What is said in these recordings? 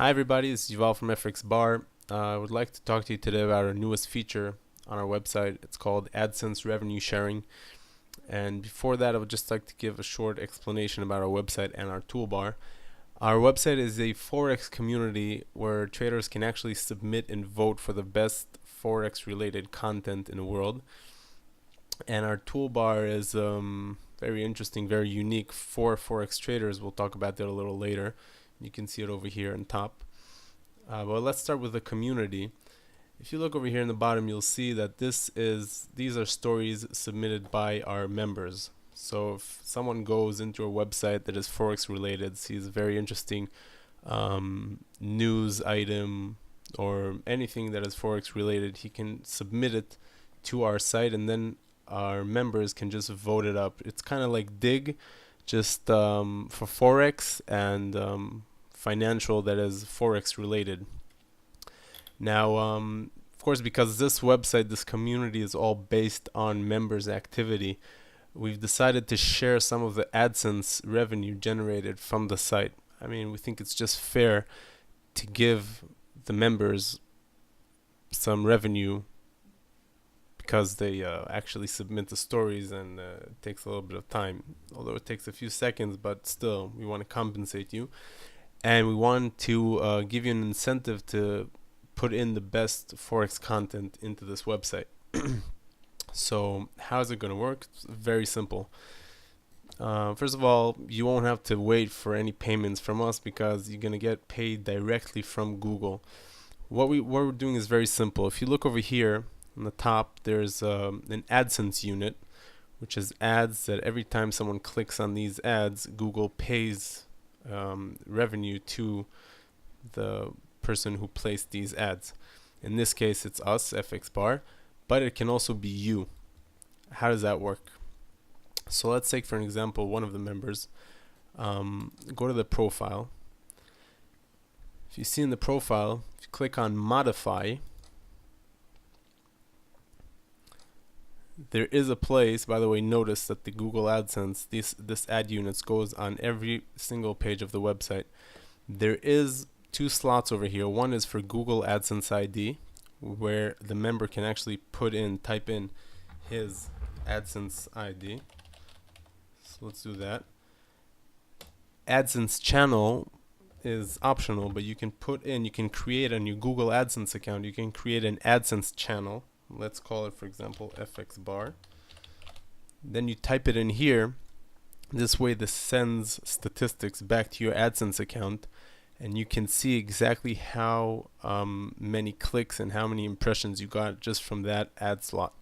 Hi everybody, this is Yuval from Forex Bar. I would like to talk to you today about our newest feature on our website. It's called Adsense Revenue Sharing. And before that, I would just like to give a short explanation about our website and our toolbar. Our website is a Forex community where traders can actually submit and vote for the best Forex related content in the world. And our toolbar is very interesting, very unique for Forex traders. We'll talk about that a little later. You can see it over here on top. But let's start with the community. If you look over here in the bottom, you'll see that these are stories submitted by our members. So if someone goes into a website that is Forex related, sees a very interesting news item or anything that is Forex related, he can submit it to our site, and then our members can just vote it up. It's kind of like Dig, just for Forex and financial that is Forex related. Now, of course, because this website, this community is all based on members' activity, we've decided to share some of the AdSense revenue generated from the site. I mean, we think it's just fair to give the members some revenue because they actually submit the stories, and it takes a little bit of time, although it takes a few seconds, but still, we want to compensate you. And we want to give you an incentive to put in the best Forex content into this website. So how is it going to work? It's very simple. First of all, you won't have to wait for any payments from us because you're going to get paid directly from Google. What we're doing is very simple. If you look over here on the top, there's an AdSense unit, which is ads that every time someone clicks on these ads, Google pays revenue to the person who placed these ads. In this case, it's us, FX Bar, but it can also be you. How does that work? So let's take, for an example, one of the members. Go to the profile. If you see in the profile, if you click on modify, there is a place, by the way, notice that the Google AdSense, this ad units goes on every single page of the website. There is two slots over here. One is for Google AdSense ID, where the member can actually type in his AdSense ID. So let's do that. AdSense channel is optional, but you can create on your Google AdSense account, you can create an AdSense channel. Let's call it, for example, FX Bar. Then you type it in here. This way this sends statistics back to your AdSense account, and you can see exactly how many clicks and how many impressions you got just from that ad slot.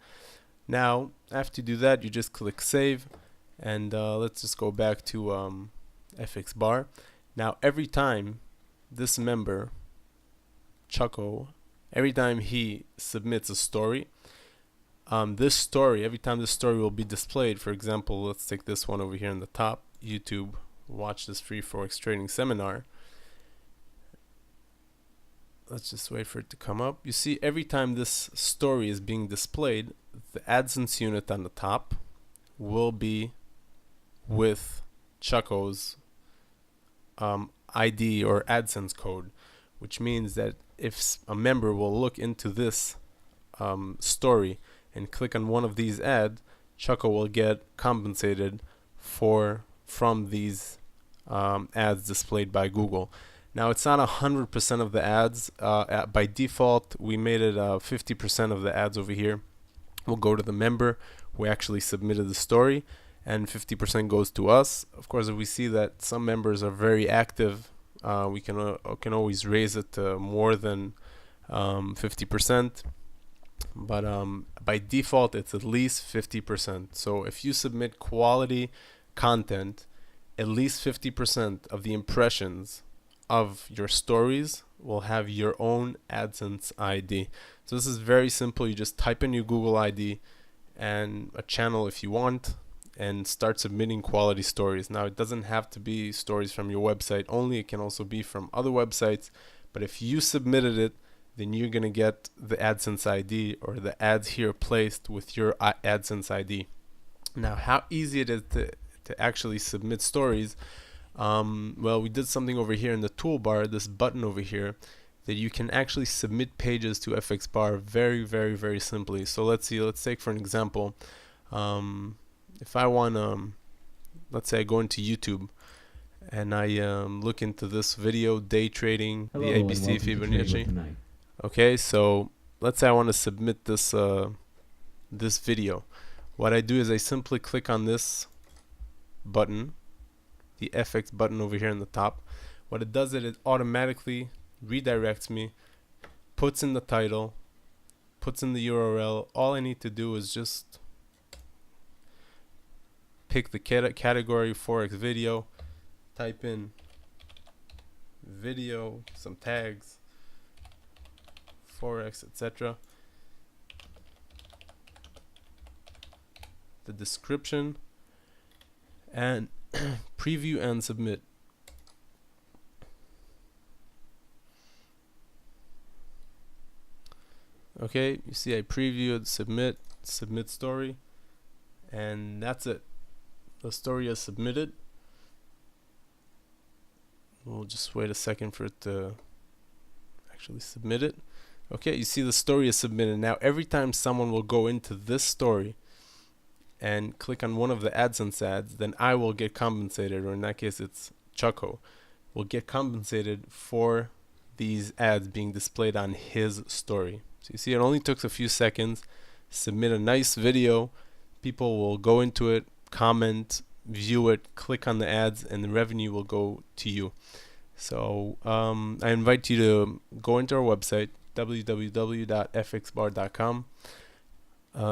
Now, after you do that, you just click save, and let's just go back to FX Bar. Now, every time this member, Choco, every time he submits a story, every time this story will be displayed. For example, let's take this one over here in the top, YouTube, watch this free Forex trading seminar. Let's just wait for it to come up. You see, every time this story is being displayed, the AdSense unit on the top will be with Choco's ID or AdSense code, which means that if a member will look into this story and click on one of these ads, Choco will get compensated from these ads displayed by Google. Now, it's not 100% of the ads. By default, we made it 50% of the ads over here will go to the member who actually submitted the story, and 50% goes to us. Of course, if we see that some members are very active, we can always raise it to more than 50%, but by default it's at least 50%. So if you submit quality content, at least 50% of the impressions of your stories will have your own AdSense ID. So this is very simple. You just type in your Google ID and a channel if you want, and start submitting quality stories. Now, it doesn't have to be stories from your website only. It can also be from other websites. But if you submitted it, then you're going to get the AdSense ID, or the ads here placed with your AdSense ID. Now, how easy it is to actually submit stories. Well, we did something over here in the toolbar, this button over here, that you can actually submit pages to FX Bar very, very, very simply. So let's see, let's take for an example, if I want, let's say I go into YouTube and I look into this video, day trading, the ABC Fibonacci. Okay, so let's say I want to submit this this video. What I do is I simply click on this button, the FX button over here in the top. What it does is it automatically redirects me, puts in the title, puts in the URL. All I need to do is just pick the category Forex video, type in video, some tags, Forex, etc. The description, and preview and submit. Okay, you see I previewed submit story, and that's it. The story is submitted. We'll just wait a second for it to actually submit it. Okay, you see the story is submitted. Now every time someone will go into this story and click on one of the Adsense ads, then I will get compensated, or in that case it's Chucko will get compensated for these ads being displayed on his story. So you see it only took a few seconds. Submit a nice video, people will go into it, comment, view it, click on the ads, and the revenue will go to you. So I invite you to go into our website, www.fxbar.com.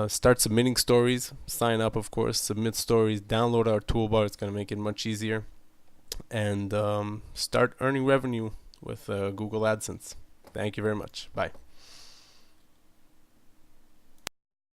Start submitting stories, sign up, of course, submit stories, download our toolbar. It's going to make it much easier, and start earning revenue with Google AdSense. Thank you very much. Bye.